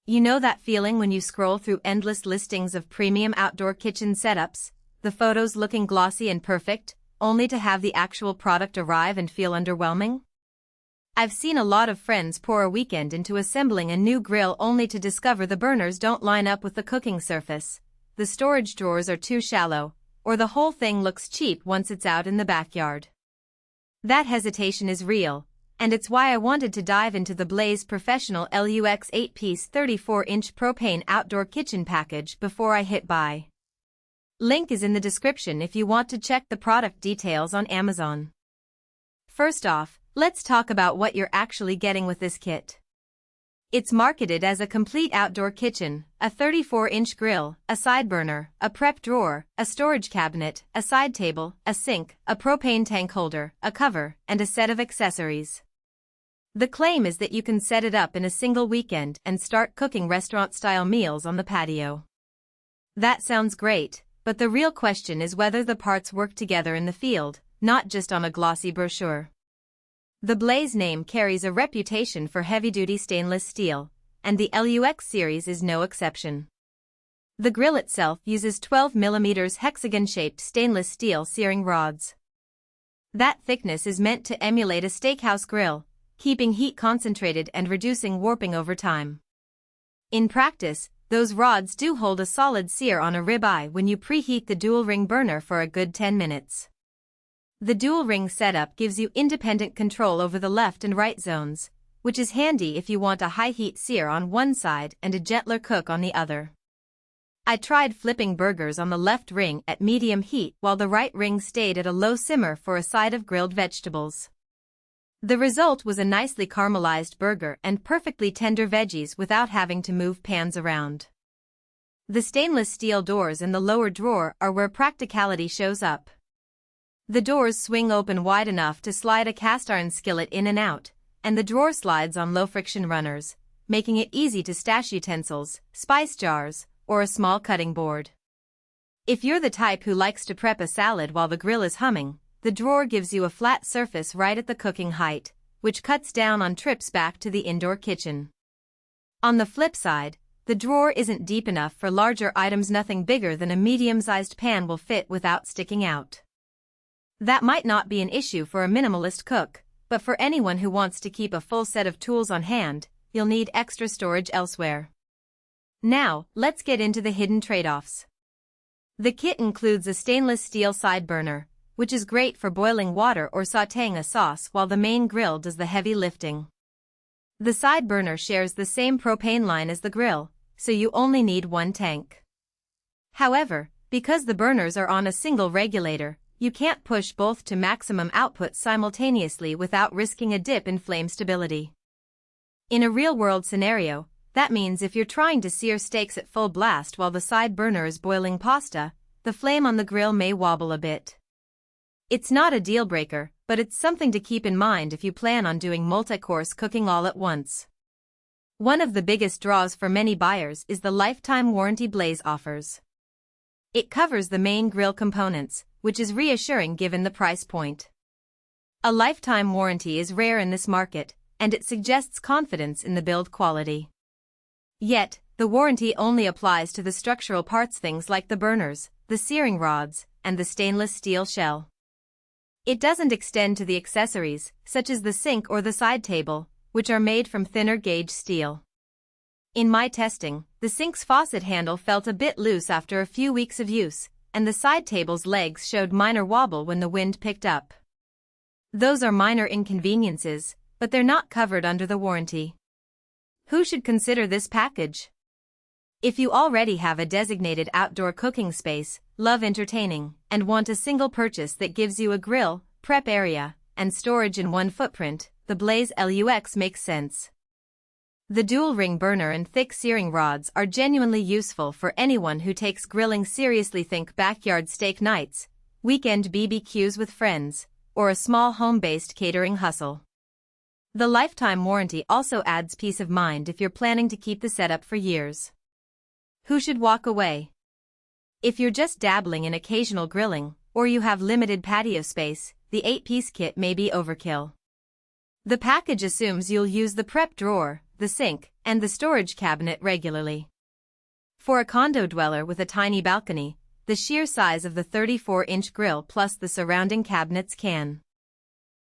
You know that feeling when you scroll through endless listings of premium outdoor kitchen setups, the photos looking glossy and perfect, only to have the actual product arrive and feel underwhelming? I've seen a lot of friends pour a weekend into assembling a new grill only to discover the burners don't line up with the cooking surface, the storage drawers are too shallow, or the whole thing looks cheap once it's out in the backyard. That hesitation is real, and it's why I wanted to dive into the Blaze Professional LUX 8-piece 34-inch propane outdoor kitchen package before I hit buy. Link is in the description if you want to check the product details on Amazon. First off, let's talk about what you're actually getting with this kit. It's marketed as a complete outdoor kitchen, a 34-inch grill, a side burner, a prep drawer, a storage cabinet, a side table, a sink, a propane tank holder, a cover, and a set of accessories. The claim is that you can set it up in a single weekend and start cooking restaurant-style meals on the patio. That sounds great, but the real question is whether the parts work together in the field, not just on a glossy brochure. The Blaze name carries a reputation for heavy-duty stainless steel, and the LUX series is no exception. The grill itself uses 12mm hexagon-shaped stainless steel searing rods. That thickness is meant to emulate a steakhouse grill, keeping heat concentrated and reducing warping over time. In practice, those rods do hold a solid sear on a ribeye when you preheat the dual-ring burner for a good 10 minutes. The dual-ring setup gives you independent control over the left and right zones, which is handy if you want a high-heat sear on one side and a gentler cook on the other. I tried flipping burgers on the left ring at medium heat while the right ring stayed at a low simmer for a side of grilled vegetables. The result was a nicely caramelized burger and perfectly tender veggies without having to move pans around. The stainless steel doors in the lower drawer are where practicality shows up. The doors swing open wide enough to slide a cast iron skillet in and out, and the drawer slides on low-friction runners, making it easy to stash utensils, spice jars, or a small cutting board. If you're the type who likes to prep a salad while the grill is humming, the drawer gives you a flat surface right at the cooking height, which cuts down on trips back to the indoor kitchen. On the flip side, the drawer isn't deep enough for larger items. Nothing bigger than a medium-sized pan will fit without sticking out. That might not be an issue for a minimalist cook, but for anyone who wants to keep a full set of tools on hand, you'll need extra storage elsewhere. Now, let's get into the hidden trade-offs. The kit includes a stainless steel side burner, which is great for boiling water or sautéing a sauce while the main grill does the heavy lifting. The side burner shares the same propane line as the grill, so you only need one tank. However, because the burners are on a single regulator, you can't push both to maximum output simultaneously without risking a dip in flame stability. In a real-world scenario, that means if you're trying to sear steaks at full blast while the side burner is boiling pasta, the flame on the grill may wobble a bit. It's not a deal-breaker, but it's something to keep in mind if you plan on doing multi-course cooking all at once. One of the biggest draws for many buyers is the lifetime warranty Blaze offers. It covers the main grill components, which is reassuring given the price point. A lifetime warranty is rare in this market, and it suggests confidence in the build quality. Yet, the warranty only applies to the structural parts, things like the burners, the searing rods, and the stainless steel shell. It doesn't extend to the accessories, such as the sink or the side table, which are made from thinner gauge steel. In my testing, the sink's faucet handle felt a bit loose after a few weeks of use, and the side table's legs showed minor wobble when the wind picked up. Those are minor inconveniences, but they're not covered under the warranty. Who should consider this package? If you already have a designated outdoor cooking space, love entertaining, and want a single purchase that gives you a grill, prep area, and storage in one footprint, the Blaze LUX makes sense. The dual-ring burner and thick searing rods are genuinely useful for anyone who takes grilling seriously. Think backyard steak nights, weekend BBQs with friends, or a small home-based catering hustle. The lifetime warranty also adds peace of mind if you're planning to keep the setup for years. Who should walk away? If you're just dabbling in occasional grilling, or you have limited patio space, the 8-piece kit may be overkill. The package assumes you'll use the prep drawer, the the sink, and the storage cabinet regularly. For a condo dweller with a tiny balcony, the sheer size of the 34-inch grill plus the surrounding cabinets can